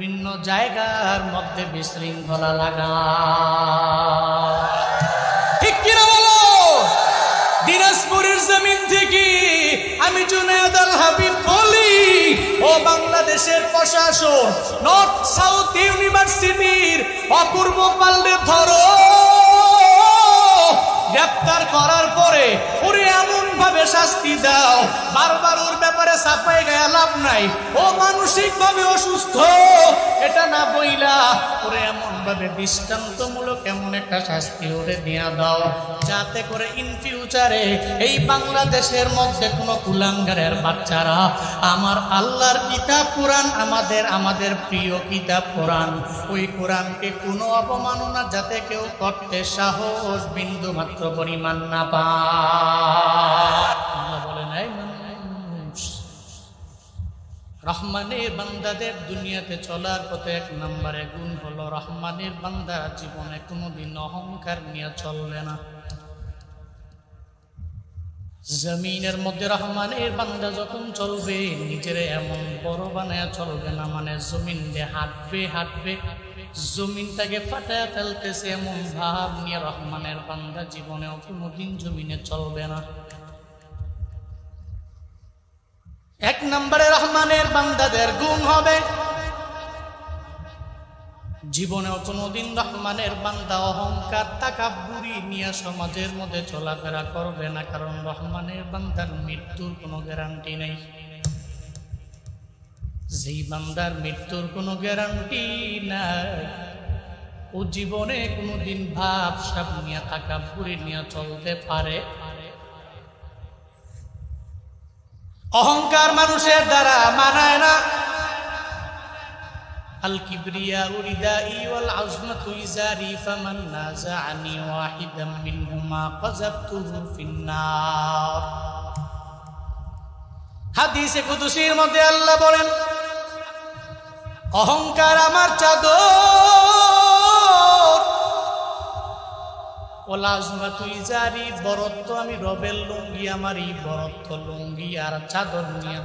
বিভিন্ন জায়গার মধ্যে বিশৃঙ্খলা লাগা ঠিক কিনা বলো। দিনাজপুরের জমিন থেকে আমি জুনায়েদ আল হাবিব বলি, ও বাংলাদেশের প্রশাসন, নর্থ সাউথ ইউনিভার্সিটির অপূর্ব পাল্টে ধরো, গ্রেপ্তার করার পরে ওরে এমন ভাবে শাস্তি দাও, বারবার ওর ব্যাপারে সাফাই গায়ে লাভ নাই। ও মানসিক ভাবে অসুস্থ এটা না বইলা ওরে এমন ভাবে দৃষ্টান্তমূলক এমন একটা শাস্তি ওরে দিয়া দাও, যাতে করে ইন ফিউচারে এই বাংলাদেশের মধ্যে কোনো কুলাঙ্গারের বাচ্চারা আমার আল্লাহর কিতাব কোরআন, আমাদের প্রিয় কিতাব কোরআন, ওই কোরআনকে কোনো অপমাননা যাতে কেউ করতে সাহস বিন্দু মাত্র পরিমাণ না পায়। বলে নাই মানুষ রহমানের বান্দাদের দুনিয়াতে চলার পথে এক নম্বরে গুণ হলো রহমানের বান্দা জীবনে কোনোদিন অহংকার নিয়ে চলবে না। জমিনের মধ্যে রহমানের বান্দা যখন চলবে নিজের এমন বড় বানায় চলবে না, মানে জমিন দিয়ে হাঁটবে জমিনটাকে ফাটায় ফেলতেছে এমন ভাব নিয়ে রহমানের বান্দা জীবনেও কোনোদিন জমিনে চলবে না। এক নম্বরে রহমানের বান্দাদের গুণ হবে জীবনেও কোনোদিন রহমানের বান্দা অহংকার তাকাব্বুরি নিয়ে সমাজের মধ্যে চলাফেরা করবে না, কারণ রহমানের বান্দার মৃত্যুর কোনো গ্যারান্টি নেই। যেই বান্দার মৃত্যুর কোনো গ্যারান্টি নাই ও জীবনে কোনোদিন ভাব সাব নিয়ে তাকাব্বুরি নিয়ে চলতে পারে। অহংকার মানুষের দ্বারা মানায় না। আল কিবরিয়া উরিদাই ওয়াল আজমাতু ইজারি ফামান নাযাআনি ওয়াহিদাম মিনহুমা কাযাবতুহু ফিন্নার। হাদিসে কুদসির মধ্যে আল্লাহ বলেন, অহংকার আমার চাদর, ওয়াল আজমাতু ইজারি বরত্ব আমি রবের লুঙ্গি, আমার এই বরত্ব লুঙ্গি আর চাদর নিয়ে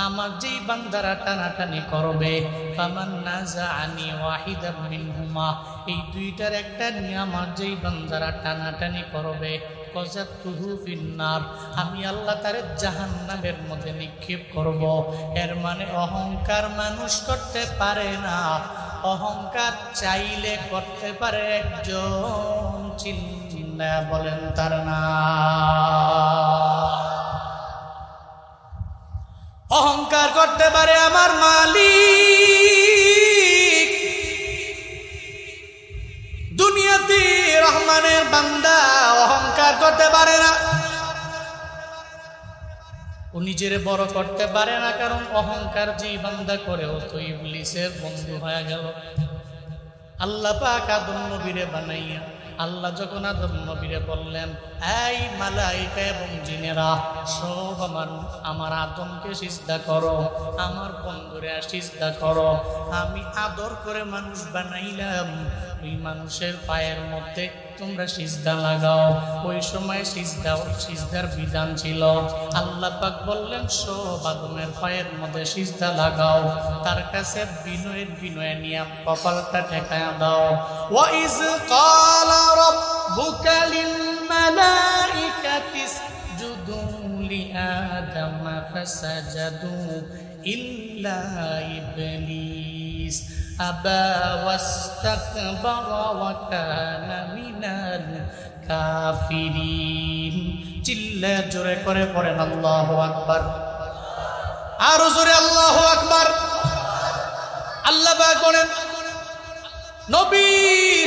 আমার যেই বান্দারা টানাটানি করবে, ফামান নাযাআনি ওয়াহিদাম মিনহুমা, এই দুইটার একটা নিয়ে আমার যেই বান্দারা টানাটানি করবে, কাযাবতুহু ফিন্নার, আমি আল্লাহ তারে জাহান্নামের মধ্যে নিক্ষেপ করব। এর মানে অহংকার মানুষ করতে পারে না, অহংকার চাইলে করতে পারে একজন, চিন্তা বলেন তার না। অহংকার করতে পারে আমার মালিক। দুনিয়াতে রহমানের বান্দা অহংকার করতে পারে না, ও নিজের বড় করতে পারে না, কারণ অহংকার যে বান্দা করে ও তো ইবলিসের বন্ধু হয়ে গেল। আল্লাহ পাক আদম নবীরে বানাইয়া আল্লাহ যখন আদম নবীরে বললেন, এই মালাইকা এবং জিনেরা সব আমার আদমকে সিজদা করো, আমার বন্ধুরে সিজদা করো, আমি আদর করে মানুষ বানাইলাম, ওই মানুষের পায়ের মধ্যে তোমরা সিজদা লাগাও। ওই সময় সিজদার বিধান ছিল। আল্লাহ পাক বললেন, সব আদমের পায়ের মধ্যে সিজদা লাগাও, তার কাছে বিনয় নিয়ে কপালটা ঠেকায়া দাও। ওয়াইজ ক্বালা রাব্বুকা লিল মালাইকাতি ইসজুদু লিআদামা ফাসাজাদু ইল্লা ইবলিস আবা ওয়াস্তাকবারা ওয়া কানা মিনাল কাফিরিন। চিল্লা জোরে করে পড়েন আল্লাহু আকবার, আরো জোরে আল্লাহু আকবার। আল্লাহ পাক বলেন, নবী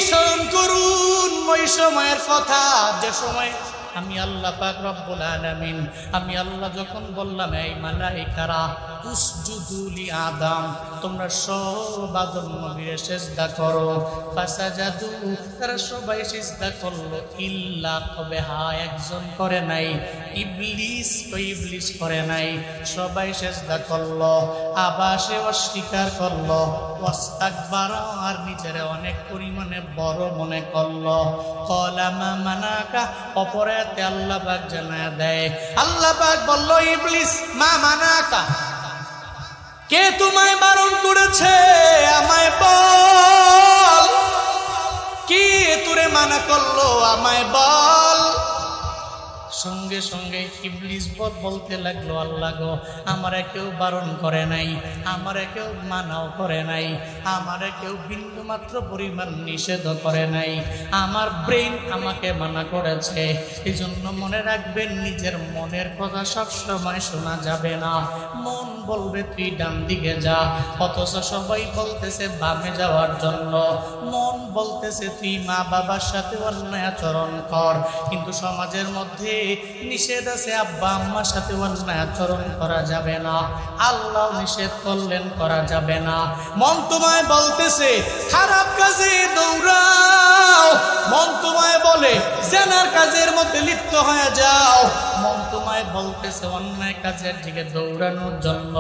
স্মরণ করুন ওই সময়ের কথা, যে সময় আমি আল্লাহ পাক রব্বুল আলামিন, আমি আল্লাহ যখন বললাম, এই মালাইকারা উসজুদু লি আদম, তোমরা সব আদম নবীর সিজদা করো, ফাসাজাদু, তারা সবাই সিজদা করলো, ইল্লা, তবে হ্যাঁ একজন করে নাই, ইবলিস করে নাই। সবাই সিজদা করলো, আবার সে অস্বীকার করলো, ওয়াস্তাকবারা, আর নিজের অনেক পরিমাণে বড় মনে করলো। ক্বালা মা মানাকা, অপরাতে আল্লাহ পাক জানায়া দেয়, আল্লাহ পাক বলল, ইবলিস মা মানাকা, কে তোমায় বারণ করেছে আমায় বল, কে তোরে মানা করলো আমায় বল। সঙ্গে সঙ্গে ইবলিস বলতে লাগলো, আল্লাহ গো, আমারে কেউ বারণ করে নাই, আমারে কেউ মানাও করে নাই, আমারে কেউ বিন্দু মাত্র পরিমাণ নিষেধ করে নাই, আমার ব্রেন আমাকে মানা করেছে। এই জন্য মনে রাখবেন, নিজের মনের কথা সবসময় শোনা যাবে না। মন বলবে তুই ডান দিকে যা, অথচ সবাই বলতেছে বামে যাওয়ার জন্য। মন বলতেছে তুই মা বাবার সাথে অন্যায় আচরণ কর, কিন্তু সমাজের মধ্যে নিষেধ আছে আব্বা আম্মার সাথে অন্যায় আচরণ করা যাবে না। আল্লাহ নিষেধ করলেন করা যাবে না। মন তোমায় বলতেছে খারাপ কাজে দৌড়াও, মন তোমায় বলে জেনার কাজের মধ্যে লিপ্ত হয়ে যাও, মন তোমায় বলতেছে অন্যায় কাজের দিকে দৌড়ানোর জন্য।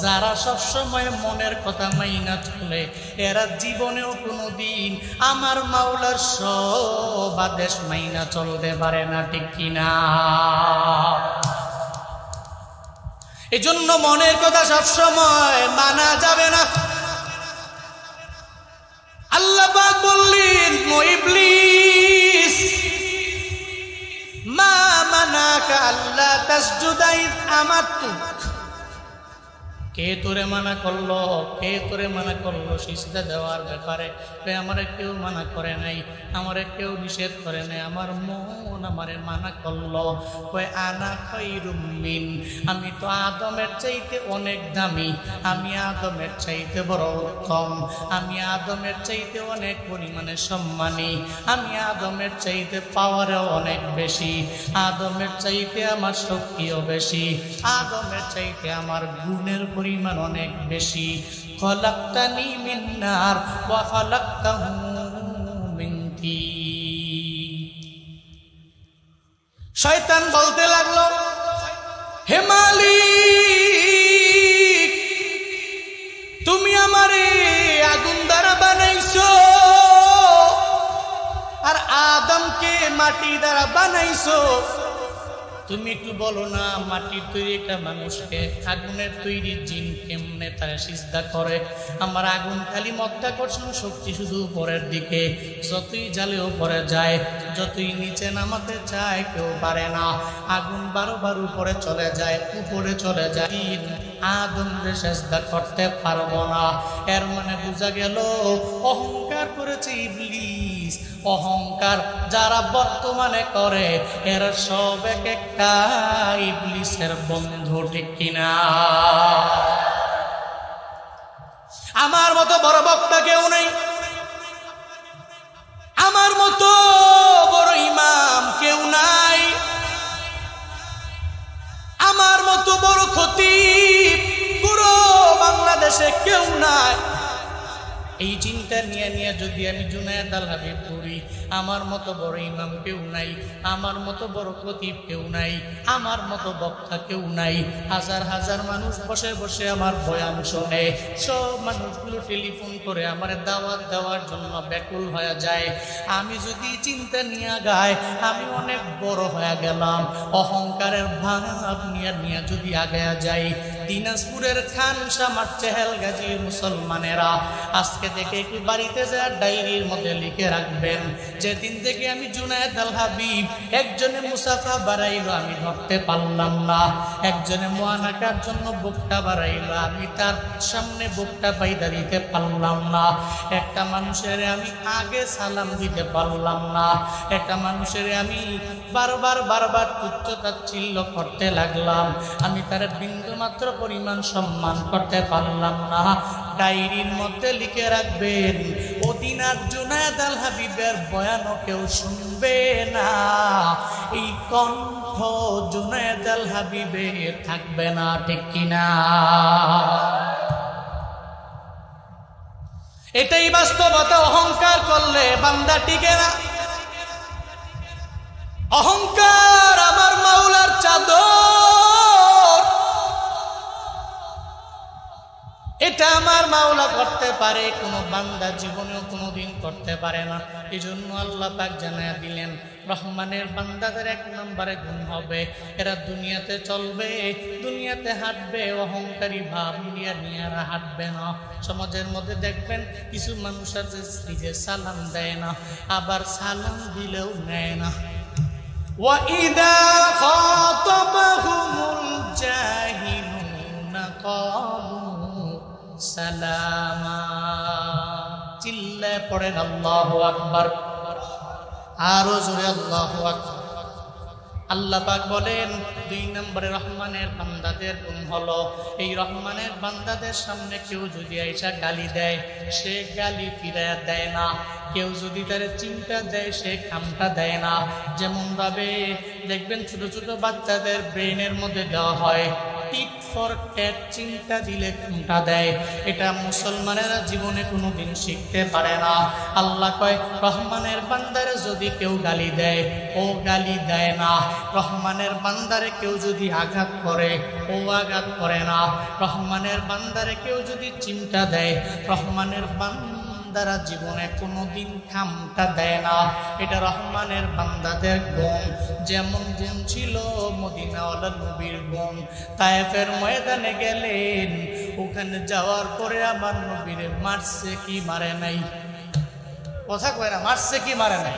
যারা সবসময় মনের কথা মাইনা চলে, এরা জীবনেও কোনোদিন আমার মাওলার সব আদেশ মাইনা চলতে পারে না, ঠিক কিনা? এজন্য মনের কথা সবসময় মানা যাবে না। আল্লাহ পাক বললেন, ইবলিস মা মানাকা আল্লা তাসজুদা ইয আমারতুক, কে তোরে মানা করলো, কে তোরে মানা করলো সিজদা দেওয়ার ব্যাপারে? আমারে কেউ মানা করে নাই, আমারে কেউ নিষেধ করে নাই, আমার মন আমারে মানা করলো। আনা খায়রুম মিন, আমি তো আদমের চাইতে অনেক দামি, আমি আদমের চাইতে বড় উত্তম, আমি আদমের চাইতে অনেক পরিমাণে সম্মানী, আমি আদমের চাইতে পাওয়ারও অনেক বেশি, আদমের চাইতে আমার শক্তিও বেশি, আদমের চাইতে আমার গুণের পরিমাণ অনেক বেশি। খলাকতানি মিন নার ওয়া খলাকতাহু মিন তিন। শয়তান বলতে লাগলো, হে মালিক, তুমি আমারে আগুন দ্বারা বানাইছো, আর আদমকে মাটি দ্বারা বানাইছো। তুমি একটু বলো না, মাটির তৈরি একটা মানুষকে আগুনের তৈরি জিন কেমনে তারা সিজদা করে? আমার আগুন খালি মাধ্যাকর্ষণ শক্তি শুধু উপরের দিকে, যতই জালে উপরে যায়, যতই নিচে নামাতে চায় কেউ পারে না। আগুন বারবার উপরে চলে যায়, উপরে চলে যায়, আদমরে সিজদা করতে পারবো না। এর মানে বোঝা গেল অহংকার করেছে ইবলিস। অহংকার যারা বর্তমানে করে, এরা সব এক একটা ইবলিসের বন্ধু, ঠিক কিনা? আমার মতো বড় বক্তা কেউ নেই, আমার মতো বড় ইমাম কেউ নাই, আমার মতো বড় খতিব পুরো বাংলাদেশে কেউ নাই। এই চিন্তা নিয়ে নিয়ে যদি আমি জুনায়েদ আল হাবিব পড়ি, আমার মতো বড় ইমাম কেউ নাই, আমার মতো বড় খতিব কেউ নাই, আমার মতো বক্তা কেউ নাই। হাজার হাজার মানুষ বসে বসে আমার বয়ান শোনে, সব মানুষগুলো টেলিফোন করে আমার দাওয়াত দেওয়ার জন্য ব্যাকুল হয়ে যায়। আমি যদি চিন্তা নিয়ে গাই, আমি অনেক বড় হয়ে গেলাম। অহংকারের ভাব নিয়ে নিয়ে যদি আগে যাই, দিনাজপুরের খানসামার চেহেল গাজীর মুসলমানেরা আজকে থেকে একটু বাড়িতে যা ডায়েরির মধ্যে লিখে রাখবেন, যেদিন থেকে আমি জুনায়েদ আল হাবিব একজনে মুসাফা বাড়াইলো আমি ধরতে পারলাম না, একজনে মুআনাকার জন্য বুকটা বাড়াইলো আমি তার সামনে বুকটা বাইদা দিতে পারলাম না, একটা মানুষের আমি আগে সালাম দিতে পারলাম না, একটা মানুষের আমি বারবার তুচ্ছ-তাচ্ছিল্য করতে লাগলাম, আমি তার বিন্দু মাত্র পরিমাণ সম্মান করতে পারলাম না। ডায়েরির মধ্যে লিখে রাখবেন, ওদিন আর জুনায়েদ আল হাবিবের বয়ানও কেউ শুনবে না, এই কণ্ঠ জুনায়েদ আল হাবিবের থাকবে না, ঠিক কিনা? এটাই বাস্তবতা। অহংকার করলে বান্দা টিকে না। অহংকার আমার মাওলার চাদর, এটা আমার মাওলা করতে পারে, কোনো বান্দা জীবনেও কোনোদিন করতে পারে না। এই জন্য আল্লাহ পাক জানায়া দিলেন রহমানের বান্দাদের 1 নম্বরে গুণ হবে এরা দুনিয়াতে চলবে, দুনিয়াতে হাঁটবে, অহংকারী ভাব নিয়ে এরা হাঁটবে না। সমাজের মধ্যে দেখবেন কিছু মানুষ আছে নিজে সালাম দেয় না, আবার সালাম দিলেও নেয় না। وَإِذَا خَاطَبَهُمُ الْجَاهِلُونَ قَالُوا سَلَامًا। চিল্লায় পড়েন আল্লাহু আকবার, আরো জোরে আল্লাহু আকবার। আল্লাহ পাক বলেন 2 নম্বরে রহমানের বান্দাদের গুণ হলো এই রহমানের বান্দাদের সামনে কেউ যদি আইসা গালি দেয় সে গালি ফিরায়া দেয় না, কেউ যদি তার চিন্তা দেয় সে কামটা দেয় না। যেমন ভাবে দেখবেন ছোট ছোট বাচ্চাদের ব্রেনের মধ্যে দেওয়া হয় টিট ফর ট্যাট, চিন্তা দিলে কামটা দেয়। এটা মুসলমানেরা জীবনে কোনোদিন শিখতে পারে না। আল্লাহ কয় রহমানের বান্দারে যদি কেউ গালি দেয় ও গালি দেয় না, রহমানের বান্দারে কেউ যদি আঘাত করে ও আঘাত করে না, রহমানের বান্দারে কেউ যদি চিন্তা দেয় রহমানের বান্দারা জীবনে কোনোদিন খামটা দেয় না। এটা রহমানের বান্দাদের গুণ। যেমন গুণ ছিল মদিনাওয়ালা নবীর গুণ। তায়েফের ময়দানে গেলেন, ওখানে যাওয়ার পরে আমার নবীরে মারছে কি মারে নাই? কথা কয় না, মারছে কি মারে নাই?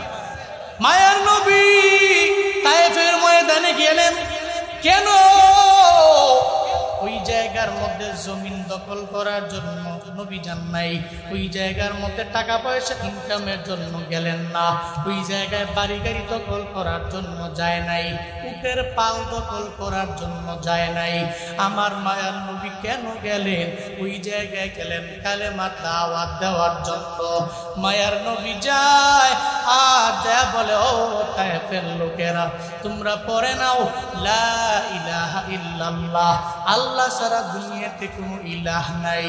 মায়ার নবী তায়েফের ময়দানে গেলেন কেন? ওই জায়গার মধ্যে জমিন দখল করার জন্য নবী যান নাই, ওই জায়গার মধ্যে টাকা পয়সা ইনকামের জন্য গেলেন না, ওই জায়গায় বাড়ি গাড়ি দখল করার জন্য যায় নাই, উটের পাল দখল করার জন্য যায় নাই। আমার মায়ার নবী কেন গেলেন? ওই জায়গায় গেলেন কালেমার দাওয়াত দেওয়ার জন্য। মায়ার নবী যায় আর যা বলে, ও তায়েফের লোকেরা তোমরা পড়ে নাও লা ইলাহা ইল্লাল্লাহ, আল্লাহ সারা দুনিয়াতে কোনো ইলাহ নাই,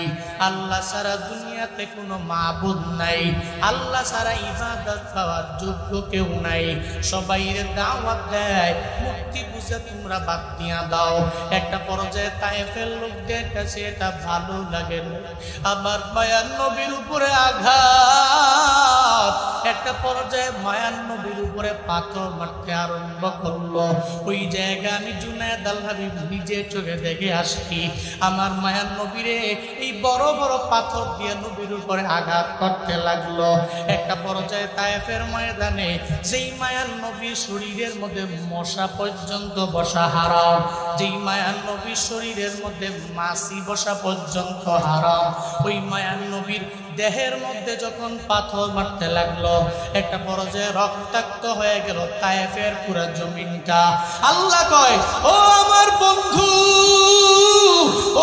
আল্লাহ সারা দুনিয়াতে কোনো মাবুদ নাই, আল্লাহ সারা ইবাদত পাওয়ার যোগ্য কেউ নাই। সবাইরে দাওয়াত দেয়, মুক্তি বুঝে তোমরা বাদ দিয়া দাও। একটা পর্যায়ে তায়েফের লোকদের কাছে এটা ভালো লাগে না, আবার মায়ার নবীর উপরে আঘাত। একটা পর্যায়ে মায়ার নবীর উপরে পাথর মারতে আরম্ভ করলো। ওই জায়গা আমি জুনায়েদ আল হাবিব নিজে চোখে দেখে আসছি। আমার মায়ার নবীরে এই বড় বড় পাথর দিয়ে নবীর উপরে আঘাত করতে লাগলো। একটা পর্যায়ে তায়েফের ময়দানে যেই মায়ার নবীর শরীরের মধ্যে মশা পর্যন্ত বসা হারাম, যেই মায়ার নবীর শরীরের মধ্যে মাছি বসা পর্যন্ত হারাম, ওই মায়ার নবীর দেহের মধ্যে যখন পাথর মারতে লাগলো একটা পর্যায়ে রক্তাক্ত হয়ে গেল তায়েফের পুরো জমিনটা। আল্লাহ কয়, ও আমার বন্ধু,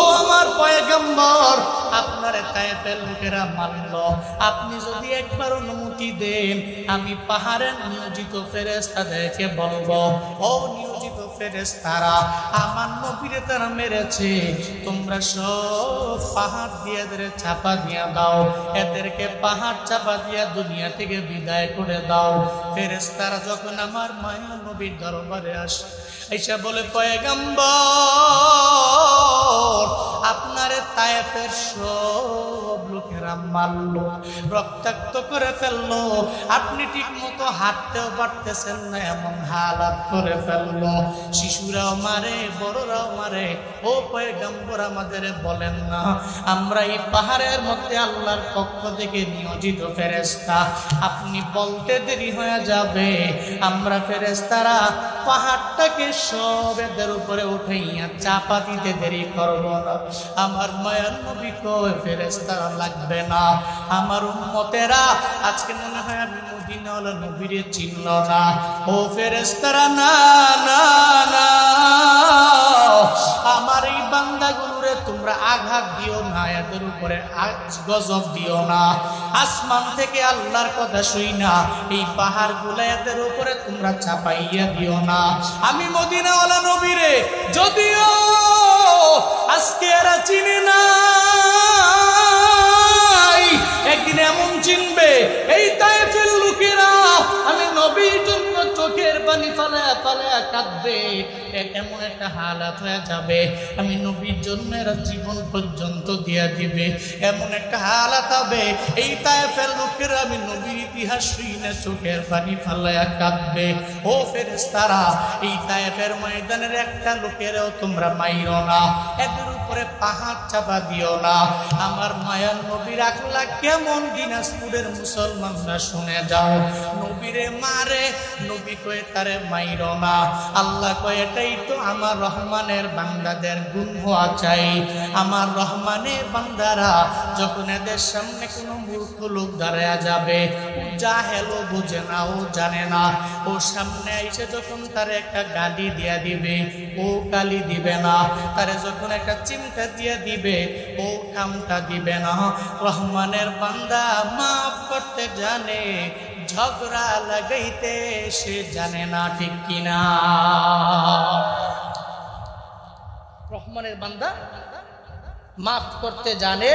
ও আমার পয়গম্বর, আপনারে তায়েফের লোকেরা মারল, আপনি যদি একবার অনুমতি দেন আমি পাহাড়ের নিয়োজিত ফেরেশতাদেরকে বলবো, ও নিয়োজিত ফেরেশতারা আমার নবীরে তারা মেরেছে, তোমরা সব পাহাড় দিয়ে এদের চাপা দিয়া দাও, এদেরকে পাহাড় চাপা দিয়া দুনিয়া থেকে বিদায় করে দাও। ফেরেশতারা যখন আমার মায়া নবীর দরবারে আসে এসে বলে, পয়গম্বর আপনারে তায়েফের সব লোকেরা মারলো, রক্তাক্ত করে ফেললো, আপনি ঠিক মতো হাঁটতেও পারতেছেন না এমন হালাত করে ফেললো, শিশুরাও মারে বড়রাও মারে। ও পয়গম্বর আমাদের বলেন না, আমরা এই পাহাড়ের মধ্যে আল্লাহর পক্ষ থেকে নিয়োজিত ফেরেশতা, আপনি বলতে দেরি হয়ে যাবে, আমরা ফেরেশতারা পাহাড়টাকে সব এদের উপরে উঠাইয়া চাপা দিতে দেরি করব না। আমার মায়ার নবী কয়, ফেরেশতারা লাগবে না, আমার উম্মতেরা আজকে মনে হয় আমি মদিনাওয়ালা নবীরে চিনল না। ও ফেরেশতারা না না না, আমার এই বান্দাগুলোরে তোমরা আঘাত দিও না, এদের উপরে গজব দিও না, আসমান থেকে আল্লাহর কথা শুই না এই পাহাড় গুলা এদের উপরে তোমরা চাপাইয়া দিও না। আমি মদিনাওয়ালা নবীরে যদিও আজকে এরা চিনে না, একদিন এমন চিনবে এই তায়েফের লোকেরা, আমি নবীর জন্য চোখের পানি ফালায়া ফালায়া কাঁদবে, এমন একটা হালাত হয়ে যাবে আমি নবীর জন্য এরা জীবন পর্যন্ত দিয়া দিবে, এমন একটা হালাত হবে এই তায়েফের লোকেরা আমি নবীর ইতিহাস শুনে চোখের পানি ফালায়া কাঁদবে। ও ফেরেশতারা, এই তায়েফের ময়দানের একটা লোকেরও তোমরা মাইরো না, এদের উপরে পাহাড় চাপা দিও না। আমার মায়ার নবীর আখলা কেমন দিনাজপুরের মুসলমানরা শুনে যাও। নবীরে মারে, নবী কয়ে তারে মাইরো না। আল্লাহ কয়ে এটাই তো আমার রহমানের বান্দাদের গুণ হওয়া চাই। আমার রহমানের বান্দারা যখন এদের সামনে কোনো মূর্খ লোক দাঁড়ায়া যাবে, ও জাহেলও বুঝে না, ও জানে না, ও সামনে এসে যখন তারে একটা গালি দিয়া দিবে, ও গালি দিবে না। তারে যখন একটা চিমটা দিয়ে দিবে, ও কামটা দিবে না। রহমানের বান্দা মাফ করতে জানে, ঝগড়া লাগাইতে সে জানে না, ঠিক কিনা? রহমানের বান্দা মাফ করতে জানে,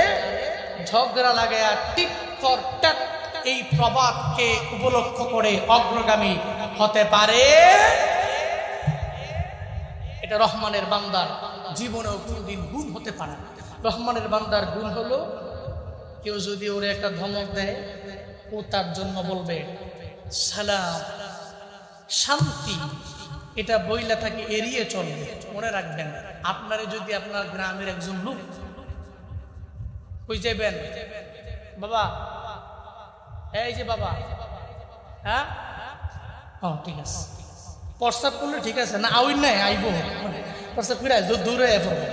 ঝগড়া লাগায়া টিপ ফর ট্যাট এই প্রবাদকে উপলক্ষ করে অগ্রগামী হতে পারে। এটা রহমানের বান্দার জীবনেও কোনদিন গুণ হতে পারে। রহমানের বান্দার গুণ হলো, কেউ যদি ওরে একটা ধমক দেয়, ও তার জন্য বলবে সালাম, শান্তি। এটা বইলা থাকে এড়িয়ে চলবে। মনে রাখবেন, আপনারে যদি আপনার গ্রামের একজন লোক কই যাবেন, বাবা, এই যে বাবা, হ্যাঁ, ও ঠিক আছে, প্রস্তাব করলে ঠিক আছে না, আউই নাই আইব, প্রস্তাব করে দূরে পড়বে,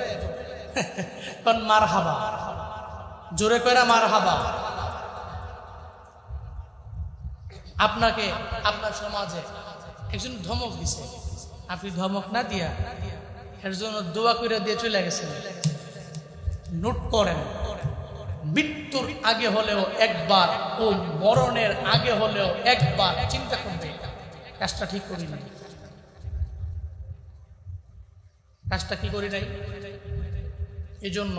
কারণ মার হাবা, জোরে করে মার হাবা। আপনাকে আপনার সমাজে একজন ধমক দিছে, আপনি ধমক না দিয়া এর জন্য দোয়া করে দিয়ে চলে গেছেন। নোট করেন, মৃত্যুর আগে হলেও একবার, ও মরণের আগে হলেও একবার চিন্তা করবে, কাজটা ঠিক করি নাই, কাজটা কি করি নাই। এজন্য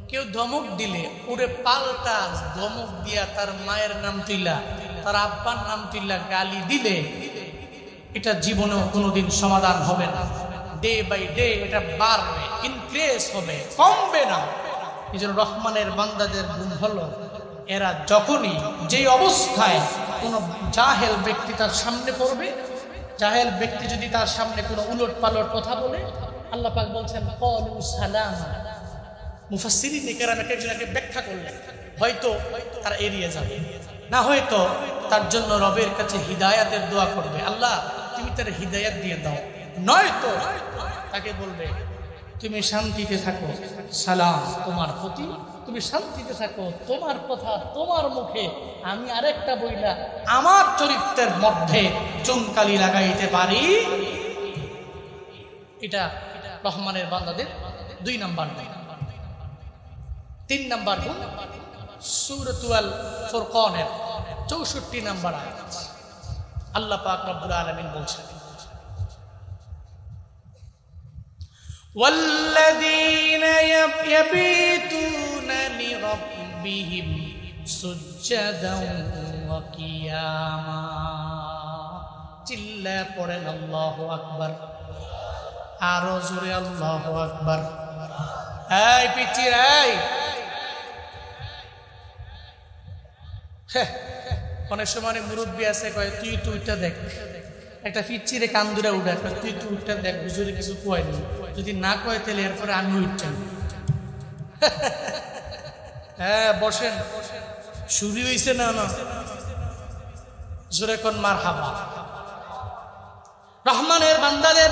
কেউ ধমক দিলে ওরে পাল্টা ধমক দিয়া তার মায়ের নাম তুইলা, তার আব্বার নাম তুইলা গালি দিলে এটা জীবনেও কোনোদিন সমাধান হবে না। ডে বাই ডে এটা বাড়বে, ইনক্রিজ হবে, কমবে না। এই জন্য রহমানের বান্দাদের গুণ হলো, এরা যখনই যেই অবস্থায় কোনো জাহেল ব্যক্তি তার সামনে পড়বে, জাহেল ব্যক্তি যদি তার সামনে কোনো উলট পালট কথা বলে, আল্লাহ পাক বলছেন ক্বালু সালামা। মুফাসসিরিন কেরাম একজনকে ব্যাখ্যা করলেন, হয়তো তারা এড়িয়ে যাবে, না হয়তো তার জন্য রবের কাছে হিদায়াতের দোয়া করবে, আল্লাহ তুমি তার হিদায়াত দিয়ে দাও, নয়তো তাকে বলবে তুমি শান্তিতে থাকো, সালাম তোমার প্রতি, তুমি শান্তিতে থাকো, তোমার কথা তোমার মুখে আমি আরেকটা বইলা আমার চরিত্রের মধ্যে চুনকালি লাগাইতে পারি। এটা রহমানের বান্দাদের 2 নাম্বার গুণ। 3 নাম্বার গুণ সূরাতুল ফুরকানের 64 নাম্বার আয়াত। আল্লাহ পাক রব্বুল আলামিন বলছেন, والذين يبيتون لربهم سجدا وقياما। চিল্লা পড়েন আল্লাহু আকবার, আরো জোরে আল্লাহু আকবার। এই পিচ্চির, এই অনেক সময় মুরব্বী আছে কয় তুই তুইটা দেখ, একটা পিচ্চিরে কান্দুরা উঠে, তুই তুইটা দেখ, হুজুরে কিছু কয়নি, যদি না কয় তাহলে এরপরে আমি উঠছেন। হ্যাঁ বসেন, শুরু হয়েছে না, না জোরে কোন মার হাবা। রহমানের বান্দাদের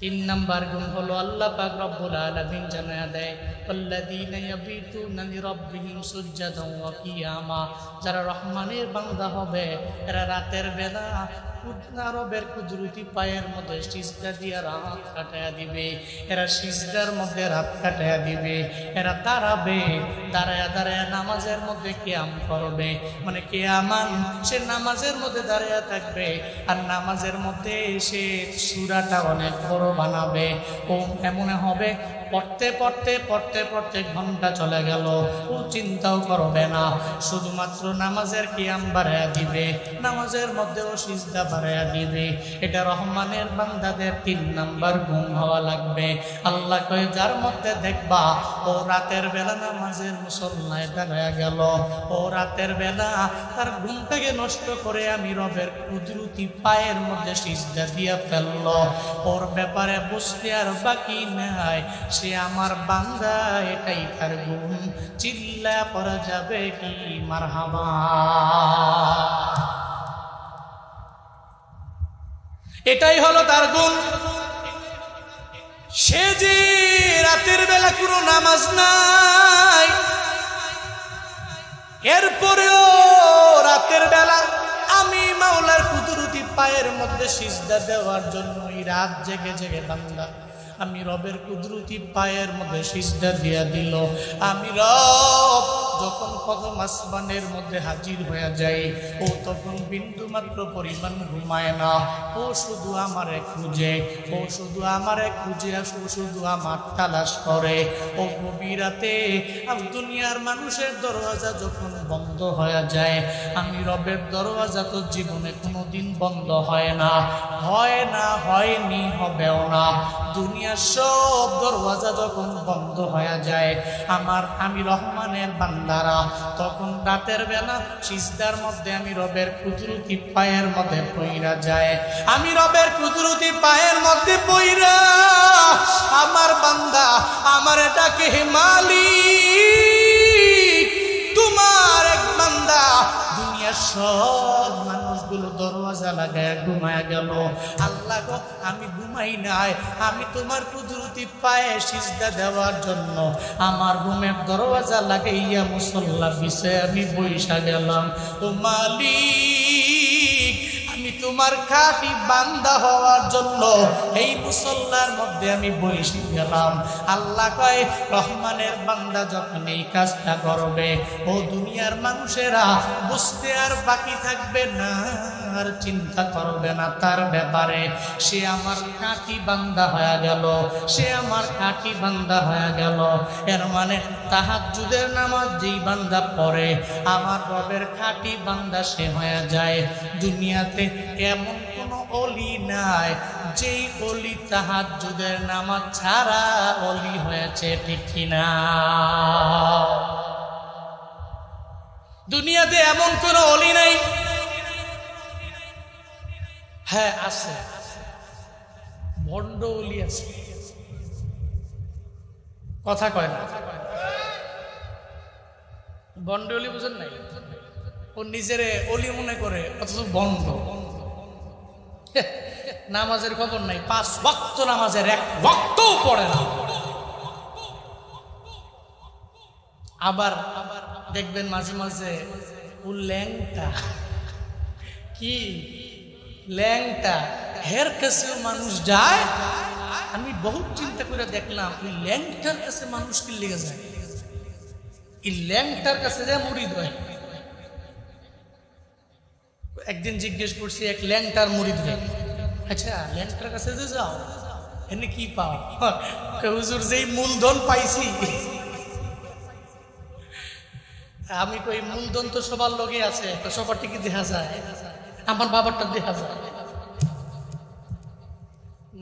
3 নাম্বার গুণ হলো, আল্লাহ পাক রব্বুল আলামিন জানায়া দেয়, আল্লাযীনা ইয়াবিতুনা লিরাব্বিহিম সুজদান ওয়া কিয়ামা। যারা রহমানের বান্দা হবে, এরা রাতের বেলা রবের কুদরতি পায়ের মধ্যে সিজদা দিয়ে রাত কাটায়া দিবে, এরা সিজদার মধ্যে রাত কাটায়া দিবে, এরা দাঁড়াবে, দাঁড়ায়া দাঁড়ায়া নামাজের মধ্যে কিয়াম করবে, মানে কিয়ামান সে নামাজের মধ্যে দাঁড়ায়া থাকবে, আর নামাজের মধ্যে সে সূরাটা অনেক বড় বানাবে। ও এমন হবে পড়তে পড়তে পড়তে পড়তে ঘন্টা চলে গেল, ও চিন্তাও করবে না, শুধুমাত্র নামাজের কিয়াম বাড়াইয়া দিবে, নামাজের মধ্যেও সিজদা বাড়াইয়া দিবে। এটা রহমানের বান্দাদের 3 নাম্বার গুণ হওয়া লাগবে। আল্লাহ কয় যার মধ্যে দেখবা ও রাতের বেলা নামাজের মুসল্লায় দাঁড়ায়া গেল, ও রাতের বেলা তার ঘুমটাকে নষ্ট করে আমি রবের কুদরতি পায়ের মধ্যে সিজদা দিয়া ফেলল, ওর ব্যাপারে বুঝতে আর বাকি নাই, সে আমার বান্দা, এটাই তার গুণ। চিল্লা পড়া যাবে কি মারহাবা। এটাই হলো তার গুণ। সে যে রাতের বেলা কোনো নামাজ নাই, এরপরেও রাতের বেলা আমি মাওলার কুদরতি পায়ের মধ্যে সিজদা দেওয়ার জন্য এই রাত জেগে জেগে বান্দা আমি রবের কুদরতি পায়ের মধ্যে সিজদা দিয়া দিল। আমি রব যখন প্রথম আসমানের মধ্যে হাজির হয়ে যায়, ও তখন বিন্দু মাত্র পরিমাণ ঘুমায় না, ও শুধু আমারে খুঁজে, ও শুধু আমারে খুঁজে, ও শুধু আমার তালাশ করে। ও গভীর রাতে দুনিয়ার মানুষের দরওয়াজা যখন বন্ধ হয়ে যায়, আমি রবের দরওয়াজা তো জীবনে কোনোদিন বন্ধ হয় না, হয় না, হয়নি, হবেও না। দুনিয়ার সব দরওয়াজা যখন বন্ধ হয়ে যায়, আমি রহমানের বান্দারা তখন রাতের বেলা সিজদার মধ্যে আমি রবের কুদরতি পায়ের মধ্যে পইরা যায়। আমি রবের কুদরতি পায়ের মধ্যে পইরা আমার বান্দা আমার ডাকে, হে মালিক, তোমার এক বান্দা দুনিয়ার সব মানুষগুলো দরওয়াজা লাগায় ঘুমায়া গেল, আল্লাহ গো আমি ঘুমাই নাই, আমি তোমার কুদরতি পায়ে সিজদা দেওয়ার জন্য আমার রুমের দরওয়াজা লাগাইয়া মুসল্লা বিছায় আমি বইসা গেলাম। ও মালিক, আমি তোমার খাঁটি বান্দা হওয়ার জন্য এই মুসল্লার মধ্যে আমি বসে গেলাম। আল্লাহ কয় রহমানের বান্দা যখন এই কাজটা করবে, ও দুনিয়ার মানুষেরা বুঝতে আর বাকি থাকবে না, আর চিন্তা করবে না তার ব্যাপারে। সে আমার খাঁটি বান্দা হয়ে গেল, সে আমার খাঁটি বান্দা হয়ে গেল। এর মানে তাহাজ্জুদের নামাজ যেই বান্দা পড়ে আমার রবের খাঁটি বান্দা সে হয়ে যায়। দুনিয়াতে এমন কোন অলি নাই যেই অলি তাহাজ্জুদের নামাজ ছাড়া অলি হয়েছে, ঠিক কিনা? দুনিয়াতে এমন কোন অলি নাই। হ্যাঁ আছে, ভণ্ড অলি আছে, কথা কয় না। ভণ্ড অলি বুঝেন নাই? ও নিজেরে অলি মনে করে, অথচ ভণ্ড। নামাজের খবর নাই, 5 ওয়াক্ত নামাজের 1 ওয়াক্তও পড়ে না। আবার দেখবেন মাঝে মাঝে ও ল্যাংটা, কি ল্যাংটা, হের কাছেও মানুষ যায়। আমি বহুত চিন্তা করে দেখলাম ওই ল্যাংটার কাছে মানুষ কি লেগে যায়, এই ল্যাংটার কাছে যায় মুরিদ হয়। একদিন জিজ্ঞেস করছি এক ল্যাংটার মুরিদ রে, আচ্ছা ল্যাংটার কাছে যে যাও এনে কি পাও? হুজুর যেই মূলধন পাইছি। আমি কই মূলধন তো সবার লগে আছে, তো সবারটা কি দেখা যায়? আমার বাবারটা দেখা যায়।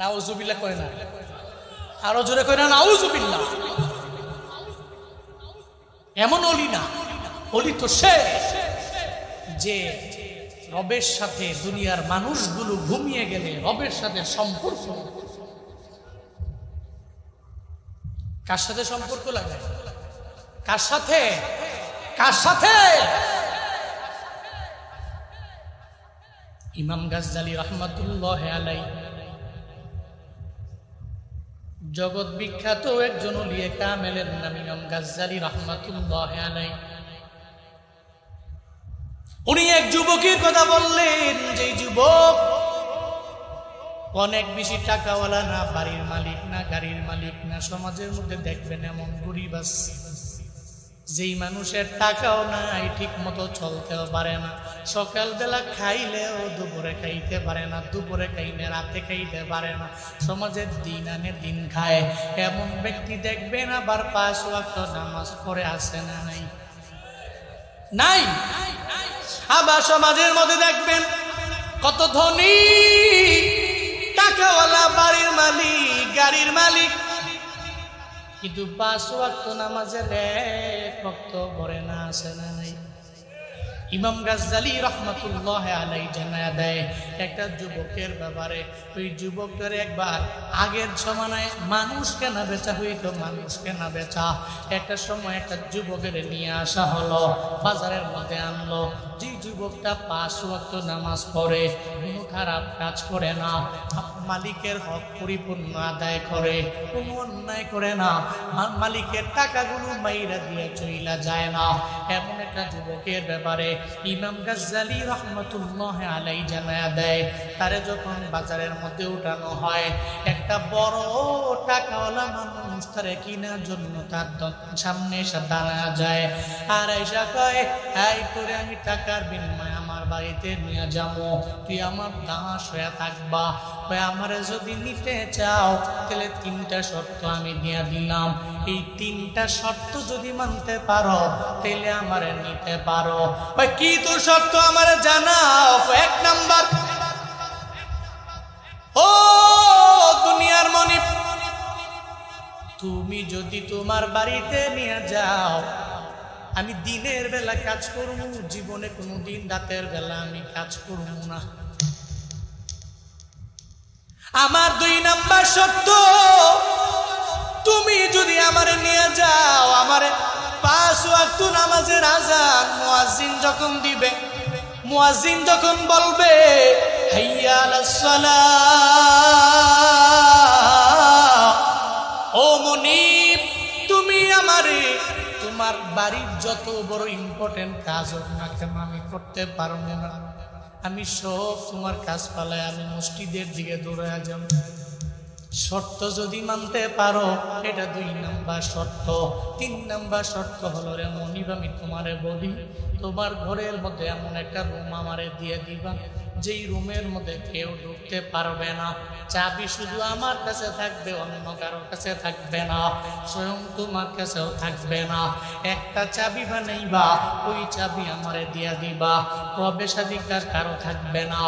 নাউজুবিল্লাহ কয় না, আরো জোরে কয় না নাউজুবিল্লাহ। এমন অলি না, অলি তো সে যে রবের সাথে দুনিয়ার মানুষগুলো ঘুমিয়ে গেলে রবের সাথে সম্পর্ক। কার সাথে সম্পর্ক লাগায়? কার সাথে? কার সাথে? ইমাম গাজ্জালী রাহমাতুল্লাহ আলাইহি জগৎ বিখ্যাত একজন ওলিয়ে কামেলের নাম ইমাম গাজ্জালী রাহমাতুল্লাহ আলাইহি। উনি এক যুবকের কথা বললেন, যে যুবক অনেক বেশি টাকাওয়ালা না, বাড়ির মালিক না, গাড়ির মালিক না, সমাজের মধ্যে দেখবেন এমন গরিব আছে, যেই মানুষের টাকাও নাই, ঠিক মতো চলতেও পারে না, সকালবেলা খাইলেও দুপুরে খাইতে পারে না, দুপুরে খাইলে রাতে খাইতে পারে না, সমাজের দিন আনে দিন খায়, এমন ব্যক্তি দেখবেন আবার 5 ওয়াক্ত নামাজ পড়ে আসে না নাই নাই। আবার সমাজের মধ্যে দেখবেন কত ধনী, টাকাওয়ালা, বাড়ির মালিক, গাড়ির মালিক, কিন্তু 5 ওয়াক্ত নামাজের এক ওয়াক্ত পড়ে না, আসে না নাই। ইমাম গাজ্জালী রহমাতুল্লাহ আলাইহি জানায়া দেয় একটা যুবকের ব্যাপারে। ওই যুবকের একবার আগের জমানায় মানুষ কেনা বেচা হইতো, মানুষ কেনা বেচা। একটা সময় একটা যুবকের নিয়ে আসা হলো, বাজারের মধ্যে আনলো। যে যুবকটা 5 ওয়াক্ত নামাজ পড়ে, কোনো খারাপ কাজ করে না, মালিকের হক পরিপূর্ণ আদায় করে, কোনো অন্যায় করে না, মালিকের টাকাগুলো মাইরা দিয়ে চইলা যায় না, এমন একটা যুবকের ব্যাপারে ইমাম গাজ্জালী রহমাতুল্লাহ আলাইহি জানায়া দেয় তারে যখন বাজারের মধ্যে উঠানো হয়, একটা বড় টাকাওয়ালা মানুষ তারে কেনার জন্য তার সামনে এসে দাঁড়ায় যায়। আর এসা কয়, এই তোরে আমি টাকার বিনিময়ে আমার বাড়িতে নিয়ে যাবো, তুই আমার দাস হয়ে থাকবা। আমারে যদি নিতে চাও তাহলে 3টা শর্ত আমি দিয়ে দিলাম, এই 3টা শর্ত যদি মানতে পারো তাহলে আমারে নিতে পারো। কি তোর শর্ত আমারে জানাও? 1 নাম্বার, ও দুনিয়ার মনিব, তুমি যদি তোমার বাড়িতে নিয়ে যাও, আমি দিনের বেলা কাজ করবো, জীবনে কোনোদিন রাতের বেলা আমি কাজ করবো না। আমার 2 নাম্বার শর্ত, তুমি যদি আমারে নিয়ে যাও, আমারে 5 ওয়াক্ত নামাজের আযান মুয়াজ্জিন যখন দিবে, মুয়াজ্জিন যখন বলবে হাইয়া আলাস সালাহ, ও মুনিব তুমি আমারে তোমার বাড়ির যত বড় ইম্পর্টেন্ট কাজ হোক না কেন আমি করতে পারবো না, আমি সব তোমার কাজ পালায় আমি মসজিদের দিকে দৌড়ে যাব। শর্ত যদি মানতে পারো, এটা 2 নাম্বার শর্ত। 3 নাম্বার শর্ত হলো, রে মনিব আমি তোমারে বলি, তোমার ঘরের মধ্যে এমন একটা রুম আমারে দিয়ে দিবা, যেই রুমের মধ্যে কেউ ঢুকতে পারবে না, চাবি শুধু আমার কাছে থাকবে, অন্য কারোর কাছে থাকবে না, স্বয়ং তোমার কাছেও থাকবে না। একটা চাবি বানাইবা, ওই চাবি আমারে দিয়ে দিবা, প্রবেশাধিকার কারো থাকবে না।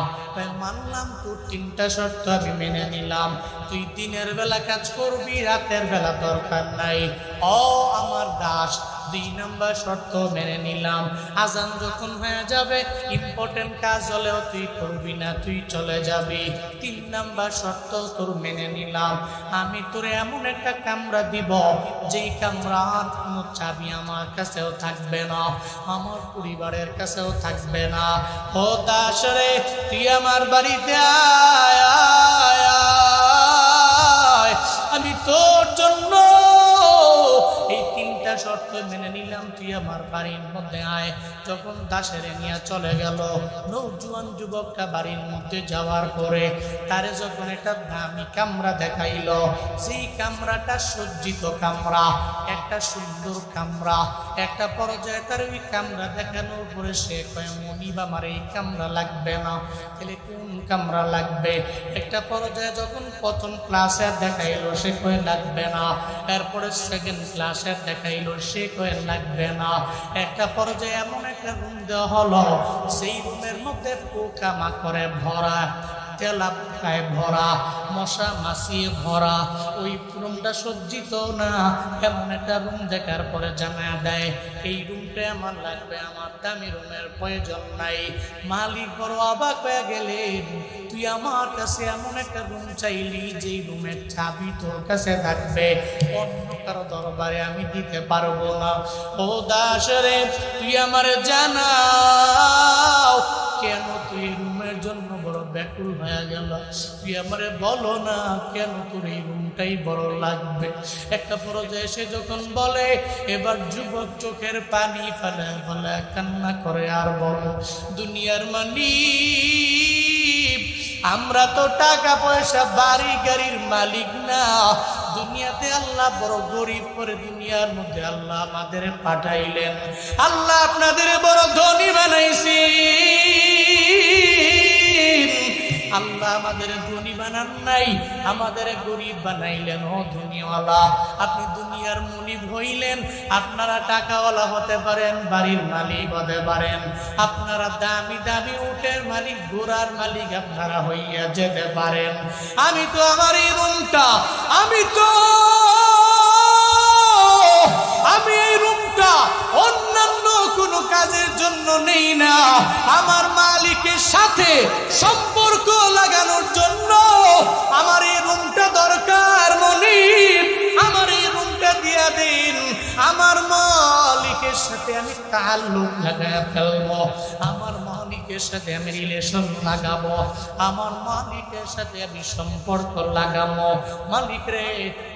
মানলাম তোর 3টা শর্ত আমি মেনে নিলাম, তুই দিনের বেলা কাজ করবি, রাতের বেলা দরকার নাই। ও আমার দাস, 2 নাম্বার শর্ত মেনে নিলাম, আজান যখন হয়ে যাবে, ইম্পর্টেন্ট কাজ হলেও তুই করবি না, তুই চলে যাবি। 3 নাম্বার শর্ত তোর মেনে নিলাম, আমি তোরে এমন একটা কামরা দিব, যেই কামরার কোনো চাবি আমার কাছেও থাকবে না, আমার পরিবারের কাছেও থাকবে না। ও দাস রে, তুই আমার বাড়িতে আয়, আমি তোর জন্য এই 3টা শর্ত মেনে নিলাম, তুই আমার বাড়ির মধ্যে আয়। যখন দাসেরে নিয়ে চলে গেল, নৌজওয়ান যুবকটা বাড়ির মধ্যে যাওয়ার পরে তারে যখন একটা দামি কামরা দেখাইল, সেই কামরাটা সজ্জিত কামরা, একটা সুন্দর কামরা। একটা পর্যায়ে তার ওই কামরা দেখানোর পরে সে কয়, মনিব আমার এই কামরা লাগবে না, তাহলে কোন কামরা লাগবে? একটা পর্যায়ে যখন প্রথম ক্লাসের দেখাইলো, সে কয়ে লাগবে না। এরপরে সেকেন্ড ক্লাসের দেখাইলো, সে কয়ে লাগবে না। একটা পর্যায়ে এমন একটা রুম দেওয়া হলো, সেই রুমের মধ্যে পোকা মাকড়ে ভরা, তেলা পোকায় ভরা, মশা মাছিয়ে ভরা, ওই রুমটা সজ্জিত না। এমন একটা রুম দেখার পরে জানা দেয়, এই রুমটা আমার লাগবে, আমার দামি রুমের প্রয়োজন নাই। মালিক বড় অবাক হয়ে গেলেন, তুই আমার কাছে এমন একটা রুম চাইলি, যেই রুমের চাবি তোর কাছে থাকবে, অন্য কারো দরবারে আমি দিতে পারবো না। ও দাস রে, তুই আমার জানাও, কেন তুই রুমের জন্য বড় ব্যাকুল হয়ে গেল? তুই আমারে বলো না, কেন তোর এই রুমটাই বড় লাগবে? একটা পর্যায়ে সে যখন বলে, এবার যুবক চোখের পানি ফেলে ফেলে কান্না করে আর বলে, দুনিয়ার মালিক, আমরা তো টাকা পয়সা বাড়ি গাড়ির মালিক না, দুনিয়াতে আল্লাহ বড় গরিব করে দুনিয়ার মধ্যে আল্লাহ আমাদের পাঠাইলেন। আল্লাহ আপনাদের বড় ধনী বানাইছি, আল্লাহ আমাদের ধনী বানান নাই, আমাদের গরিব বানাইলেন। ও দুনিয়াওয়ালা, আপনি দুনিয়ার মুনিব হইলেন, আপনারা টাকাওয়ালা হতে পারেন, বাড়ির মালিক হতে পারেন, আপনারা দামি দামি উটের মালিক, ঘোড়ার মালিক আপনারা হইয়া যেতে পারেন। আমি তো আমার এই রুমটা, আমি এই রুমটা অন্যান্য কোনো কাজের জন্য নেই না, আমার মালিকের সাথে সম্পর্ক লাগানোর জন্য আমার এই রুমটা দরকার। মনিব, আমার এই রুমটা দিয়া দিন, আমার মালিকের সাথে আমি তাল্লুক লাগায় ফেলবো, আমার মালিকের সাথে আমি রিলেশন লাগাবো, আমার মালিকের সাথে আমি সম্পর্ক লাগাবো। মালিক রে,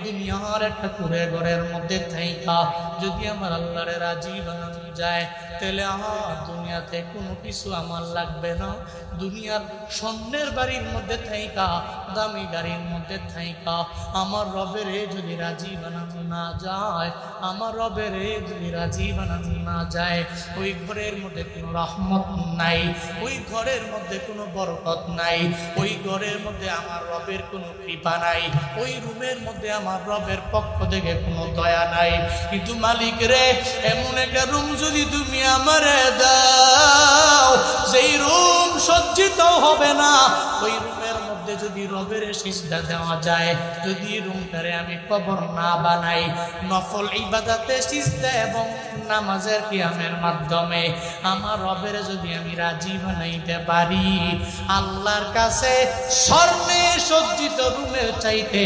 দুনিয়ার একটা কুড়ে ঘরের মধ্যে থাইকা যদি আমার আল্লাহরে রাজি বানানো যায়, তাহলে আমার দুনিয়াতে কোনো কিছু আমার লাগবে না। দুনিয়ার স্বর্ণের বাড়ির মধ্যে থাইকা, দামি গাড়ির মধ্যে থাইকা আমার রবের যদি রাজি বানানো না যায়, আমার রবের যদি রাজি বানানো না যায়, ওই ঘরের মধ্যে কোনো রহমত নাই, ওই ঘরের মধ্যে কোনো বরকত নাই, ওই ঘরের মধ্যে আমার রবের কোনো কৃপা নাই, ওই রুমের মধ্যে আমার রবের পক্ষ থেকে কোনো দয়া নাই। কিন্তু মালিক রে, এমন একটা রুম যদি তুমি আমারে দাও, সেই রুম সজ্জিত হবে না, ওই রুমের মধ্যে যদি রবের সিজদা দেওয়া যায়, যদি রুমটারে আমি কবর না বানাই, নফল ইবাদতে সিজদা এবং নামাজের কিয়ামের মাধ্যমে আমার রবের যদি আমি রাজি বানাইতে পারি, আল্লাহর কাছে স্বর্ণে সজ্জিত রুমের চাইতে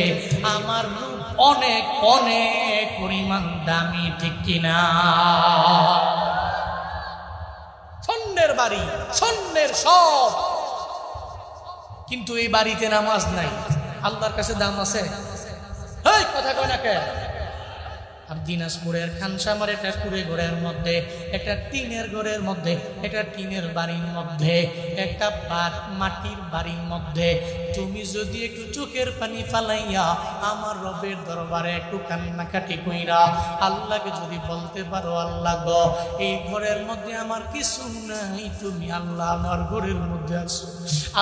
আমার রূপ অনেক অনেক পরিমাণ দামি, ঠিক কিনা? স্বর্ণের বাড়ি, স্বর্ণের সব, কিন্তু এই বাড়িতে নামাজ নাই, আল্লাহর কাছে দাম আছে? এই কথা কয় না কে? দিনাজপুরের খানসামার একটা কুড়ে ঘরের মধ্যে, একটা টিনের ঘরের মধ্যে, একটা টিনের বাড়ির মধ্যে, একটা মাটির বাড়ির মধ্যে তুমি যদি একটু চোখের পানি ফালাইয়া আমার রবের দরবারে একটু কান্নাকাটি কইরা আল্লাহকে যদি বলতে পারো, আল্লাহ গো, এই ঘরের মধ্যে আমার কিছু নাই, তুমি আল্লাহ আমার ঘরের মধ্যে আছো।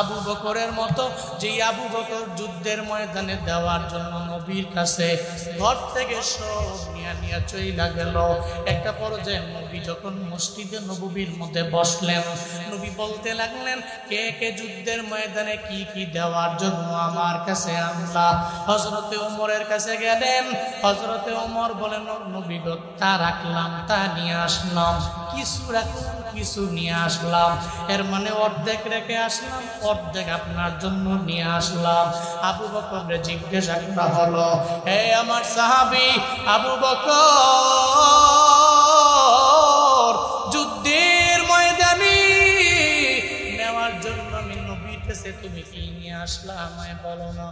আবু বকরের মতো, যেই আবু বকর যুদ্ধের ময়দানে দেওয়ার জন্য নবীর কাছে ঘর থেকে সব নিয়ে চইলা গেল, একটা পর্যায়ে নবী যখন মসজিদে নববীর মধ্যে বসলেন, নবী বলতে লাগলেন, কে কে যুদ্ধের ময়দানে কি কি দেওয়ার জন্য আমার কাছে আনলা? হযরতে ওমরের কাছে গেলেন, হযরতে ওমর বলেন, নবী গো, তা রাখলাম, তা নিয়ে আসলাম, কিছু রাখলাম, কিছু নিয়ে আসলাম, এর মানে অর্ধেক রেখে আসলাম, অর্ধেক আপনার জন্য নিয়ে আসলাম। আবু বকরকে জিজ্ঞাসা করা হলো, হে আমার সাহাবী আবু বকর, যুদ্ধের ময়দানে নেওয়ার জন্য আমি নবীর কাছে তুমি কি নিয়ে আসলা, আমায় বলো না?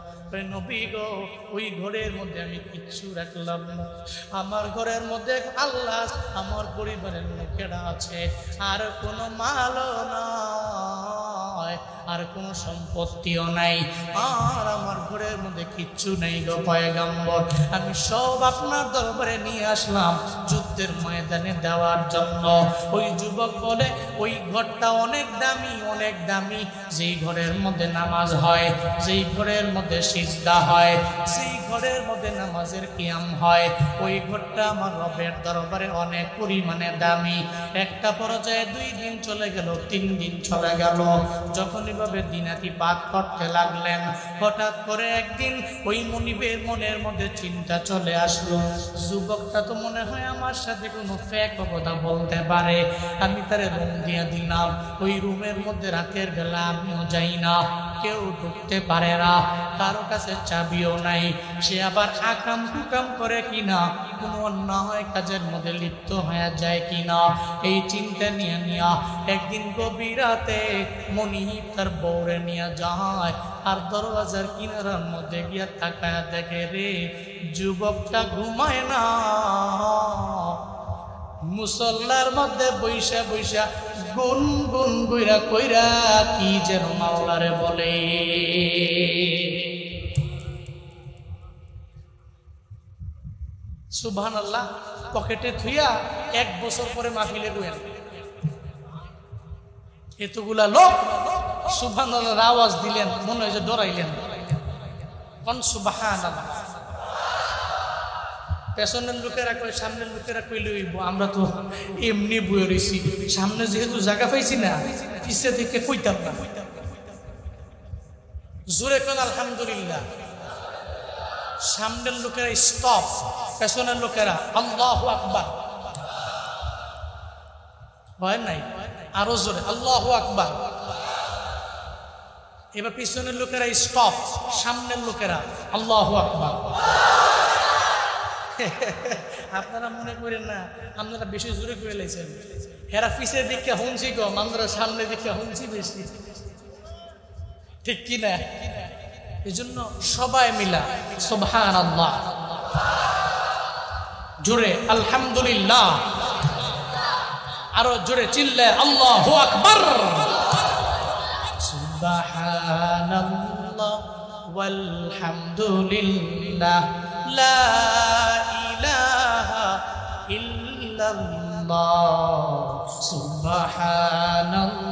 নবী গো, ওই ঘরের মধ্যে আমি কিচ্ছু রাখলাম না, আমার ঘরের মধ্যে আল্লাহ, আমার পরিবারের লোকেরা আছে, আর কোনো মালও নয়, আর কোনো সম্পত্তিও নাই, আর আমার ঘরের মধ্যে কিচ্ছু নেই গো পয়গম্বর, আমি সব আপনার দরবারে নিয়ে আসলাম যুদ্ধের ময়দানে দেওয়ার জন্য। ওই যুবক বলে, ওই ঘরটা অনেক দামি, অনেক দামি, যেই ঘরের মধ্যে নামাজ হয়, যেই ঘরের মধ্যে সিজদা হয়, সেই ঘরের মধ্যে নামাজের কিয়াম হয়, ওই ঘরটা আমার রবের দরবারে অনেক পরিমাণে দামি। একটা পর্যায়ে 2 দিন চলে গেল, 3 দিন চলে গেল, যখন এভাবে দিনাতিপাত করতে লাগলেন, হঠাৎ করে একদিন ওই মনিবের মনের মধ্যে চিন্তা চলে আসলো, যুবকটা তো মনে হয় আমার সাথে কোনো ফেক কথা বলতে পারে, আমি তারে রুম দিয়ে দিলাম, ওই রুমের মধ্যে রাতের বেলা আমিও যাই না, কেউ ঢুকতে পারে না, কারো কাছে চাবিও নাই, সে আবার আকাম কুকাম করে কিনা, কোনো অন্যায় কাজের মধ্যে লিপ্ত হয়ে যায় কিনা, এই চিন্তা নিয়ে একদিন গভীর রাতে মনিব তার বউরে নিয়ে যায়, আর দরওয়াজার কিনারার মধ্যে গিয়া তাকায় দেখে, রে যুবকটা ঘুমায় না, মুসল্লার মধ্যে বৈশা বৈশা গুন গুন কইরা কইরা কি যেন মাওলারে বলে। সুবহানাল্লাহ পকেটে থুইয়া 1 বছর পরে মাহফিলে গুয়েন এতগুলা লোক সুবহানাল্লাহর আওয়াজ দিলেন মনে হয় যে ডরাইলেন কোন সুবহানাল্লাহ পেছনের লোকেরা কই সামনের লোকেরা কইলে হইব আমরা তো এমনি বইয়ে রইছি সামনে যেহেতু জায়গা পাইছি না পিছে থেকে কইতাম না জোরে কোন আলহামদুলিল্লাহ সামনের লোকেরা স্টপ পেছনের লোকেরা আল্লাহু আকবার হয় নাই আরো জোরে আল্লাহু আকবার এবার পিছনের লোকেরা স্টপ সামনের লোকেরা আল্লাহু আকবার আপনারা মনে করেন না আপনারা বেশি জোরে করে লাইছেন হেরা পিছের দিকে হুনছি কম আমরা সামনের দিকে হুনছি বেশি ঠিক কি না এজন্য সবাই মিলা সুবহানাল্লাহ জোরে আলহামদুলিল্লাহ আরো জোরে চিল্লায় আল্লাহু আকবার সুবহানাল্লাহ ওয়ালহামদুলিল্লাহ লা ইলাহা ইল্লাল্লাহ সুবহানাল্লাহ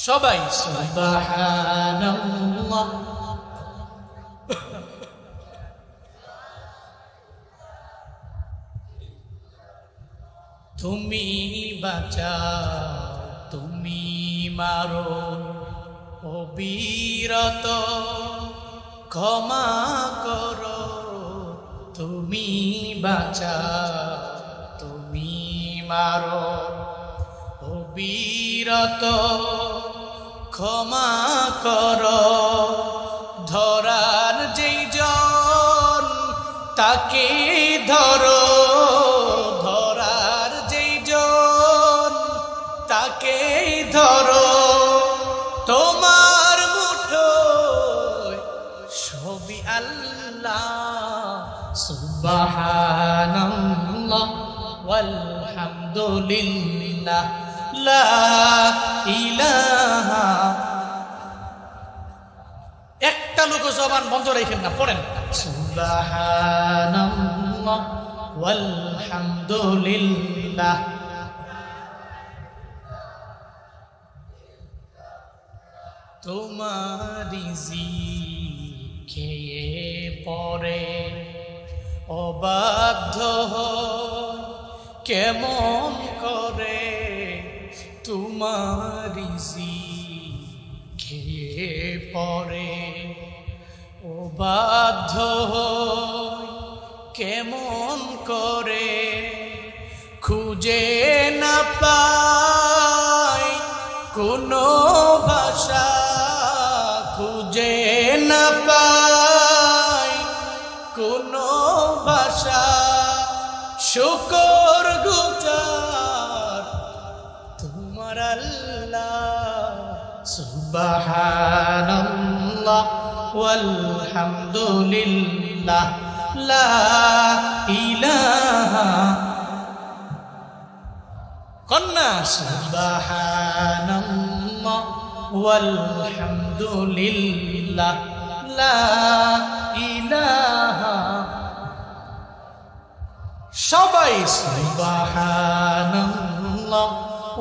সবাই সুবহানাল্লাহ তুমি বাঁচাও তুমি মারো অবিরত ক্ষমা করো তুমি বাঁচাও তুমি মারো অবিরত ক্ষমা করো ধরার যেই জন তাকে ধরো ধরার যেই জন তাকে ধরো তোমার মুঠোয় সবই আল্লাহ সুবহানাল্লাহ ওয়ালহামদুলিল্লাহ লা ইলাহা একটা লোক জবান বন্ধ রাখেন না পড়েন সুবহানাল্লাহ ওয়ালহামদুলিল্লাহ তোমারি খেয়ে পরে অবাধ্য কেমন করে তোমারি খেয়ে পরে অবাধ্য কেমন করে খুঁজে না পাই কোনো ভাষা খুঁজে না পাই কোনো ভাষা শুকর গুজার তোমার আল্লাহ সুবহানাল্লাহ ওয়ালহামদুলিল্লাহ লা ইলাহা কন্না সুবহানাল্লাহ ওয়ালহামদুলিল্লাহ লা ইলাহা সবাই সুবহানাল্লাহ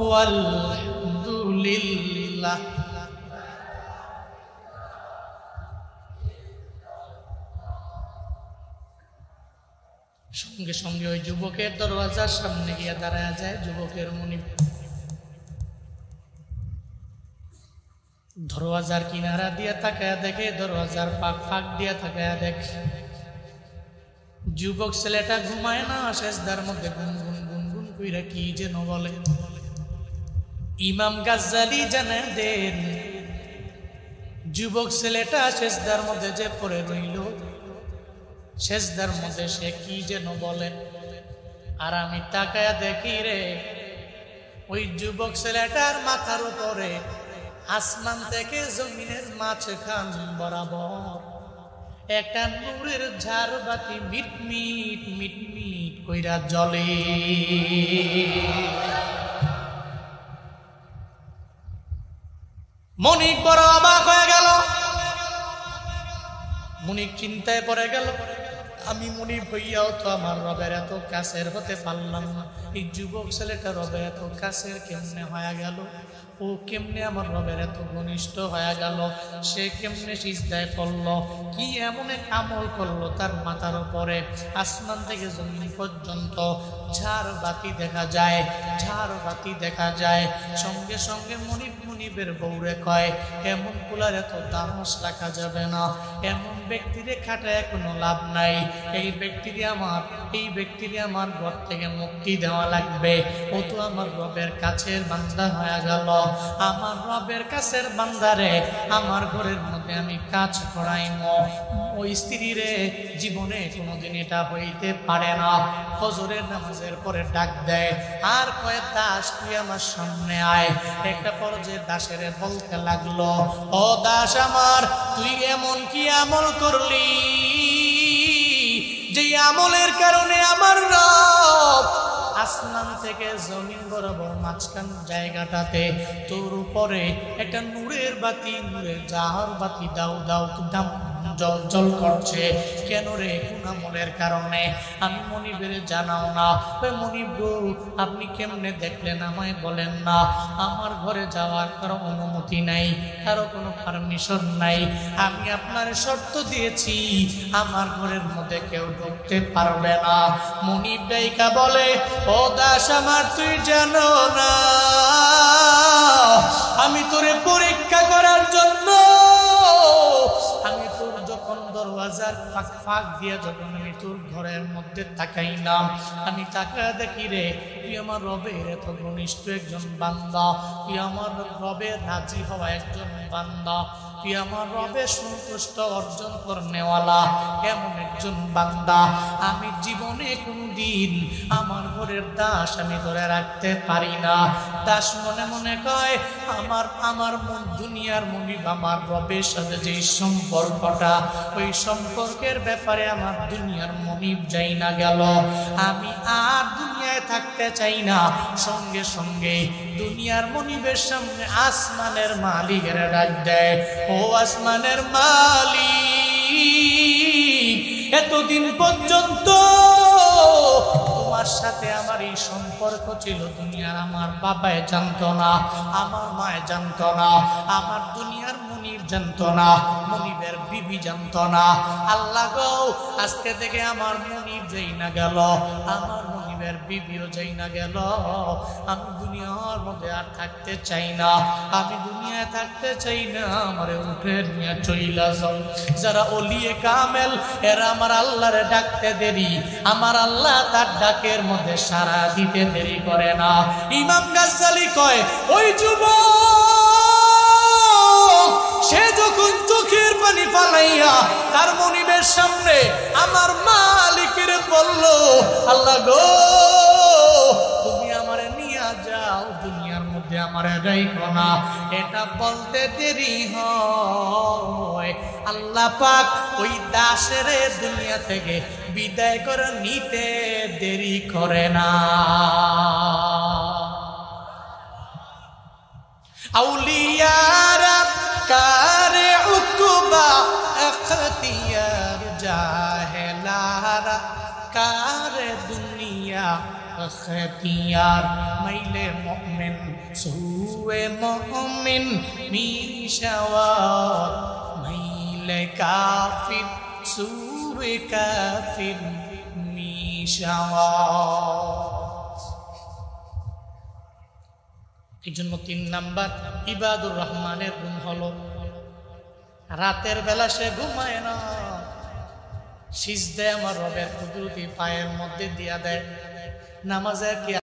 ওয়ালহামদুলিল্লাহ সঙ্গে সঙ্গে ওই যুবকের দরওয়াজার সামনে গিয়ে দাঁড়ায় যায় যুবকের মনি দরওয়াজার কিনারা দিয়ে তাকায় দেখে দরওয়াজার ফাঁক ফাঁক দিয়ে তাকায় দেখে যুবক ছেলেটা ঘুমায় না সেজদার মধ্যে গুনগুন গুনগুন কইরা কি যেন বলে ইমাম গাজ্জালি জানেন দেন যুবক ছেলেটা সেজদার মধ্যে যে পড়ে রইল সেজদার মধ্যে সে কি যেন বলে আর আমি তাকায়া দেখি রে ওই যুবক ছেলেটার মাথার উপরে আসমান থেকে জমিনের মাঝখান বরাবর একটা নূরের ঝাড়বাতি মিটমিট মিটমিট কইরা জ্বলে মুনিব চিন্তায় পড়ে গেল, আমি মুনিব হইয়াও তো আমার রবের এত কাছের হতে পারলাম না। এই যুবক ছেলেটা রবের এত কাছের কেমনে হয়ে গেল? ও কেমনে আমার রবের এত ঘনিষ্ঠ হয়ে গেল? সে কেমনে সিজদায় পড়ল? কি এমন এক আমল করলো তার মাথার উপরে আসমান থেকে জমিন পর্যন্ত ঝাড় বাতি দেখা যায়, ঝাড় বাতি দেখা যায়। সঙ্গে সঙ্গে মুনিবের বউরে কয়, এমন কুলার এত দাহস রাখা যাবে না, এমন ব্যক্তিরে খাটায় কোনো লাভ নাই। এই ব্যক্তিরে আমার ঘর থেকে মুক্তি দেওয়া লাগবে। ও তো আমার রবের কাছের বান্দা হয়ে গেল। আমার রবের কাছের বান্দারে আমার ঘরের মধ্যে আমি কাজ করাইম। ওই স্ত্রীরে জীবনে কোনোদিন এটা হইতে পারে না। ফজরের নামাজের পরে ডাক দেয় আর কয়, দাস তুই আমার সামনে আয়। একটা পর্যায়ে দাসের বলতে লাগলো, ও দাস আমার, তুই এমন কি আমল করলি যে আমলের কারণে আমার রব আসমান থেকে জমিন বরাবর মাঝখান জায়গাটাতে তোর উপরে একটা নূরের বাতি, নূরের জাহার বাতি দাও দাও দাম জল জল করছে কেন রে? কোন আমলের কারণে? আমি মনিবের জানাও না। ওই মনিব গো, আপনি কেমনে দেখলেন আমায় বলেন না। আমার ঘরে যাওয়ার কারো অনুমতি নাই, কারো কোনো পারমিশন নাই। আমি আপনার শর্ত দিয়েছি, আমার ঘরের মধ্যে কেউ ঢুকতে পারবে না। মনিব ডাইকা বলে, ও দাস আমার, তুই জানো না আমি তোরে পরীক্ষা করার জন্য আমি তোর যখন দরওয়াজার ফাঁক দিয়ে যখন আমি তোর ঘরের মধ্যে তাকাইলাম, আমি তাকায় দেখি রে তুই আমার রবের এত ঘনিষ্ঠ একজন বান্দা, তুই আমার রবের রাজি হওয়া একজন বান্দা, তুই আমার রবের সন্তুষ্ট অর্জন করনেওয়ালা এমন একজন বান্দা। আমি জীবনে কোনদিন আমার ঘরের দাস আমি ধরে রাখতে পারি না। দাস মনে মনে কয়, আমার দুনিয়ার মনিব আমার রবের সাথে যে সম্পর্কটা, ওই সম্পর্কের ব্যাপারে আমার দুনিয়ার মনিব যাই না গেল। আমি আর দুনিয়ায় থাকতে চাই না। সঙ্গে সঙ্গে দুনিয়ার মনিবের সামনে আসমানের মালিকের ডাক দেয়, ও আসমানের মালিক, এতদিন পর্যন্ত তোমার সাথে আমার এই সম্পর্ক ছিল, দুনিয়ার আমার বাবায় জানতো না, আমার মায় জানতো না, আমার দুনিয়ার মনিব জানতো না, মনিবের বিবি জানতো না। আল্লাহ গো, আজকে থেকে আমার মনিব যাই না গেল, আমার মনিবের বিবিও যাই না গেল। আমি দুনিয়ার মধ্যে আর থাকতে চাই না, আমি দুনিয়ায় থাকতে চাই না। আমারে উঠে নিয়ে চইলা যাও। যারা ওলিয়ে কামেল, এরা আমার আল্লাহরে ডাকতে দেরি, আমার আল্লাহ তার ডাকের মধ্যে সাড়া দিতে দেরি করে না। ইমাম গাজ্জালি কয়, ওই যুবক সে যখন চোখের পানি ফালাইয়া তার মনিবের সামনে আমার মালিকের বলল, আল্লাহ গো, তুমি আমারে নিয়ে যাও, দুনিয়ার মধ্যে আমারে রাইখো না, এটা বলতে দেরি হয়। আল্লাহ পাক ওই দাসের দুনিয়া থেকে বিদায় করে নিতে দেরি করে না। আউলিয়ারা কারে উকুবা এখতিয়ার, জাহেলারা কারে দুনিয়া এখতিয়ার। মাইলে মুমিন সুয়ে মুমিন মিশাওয়ার, মাইলে কাফির সুয়ে কাফির মিশাওয়ার। এই জন্য 3 নাম্বার ইবাদুর রহমানের গুণ হলো, রাতের বেলা সে ঘুমায় না, সিজদায় আমার রবের কুদরতি পায়ের মধ্যে দিয়া দেয়। নামাজে কি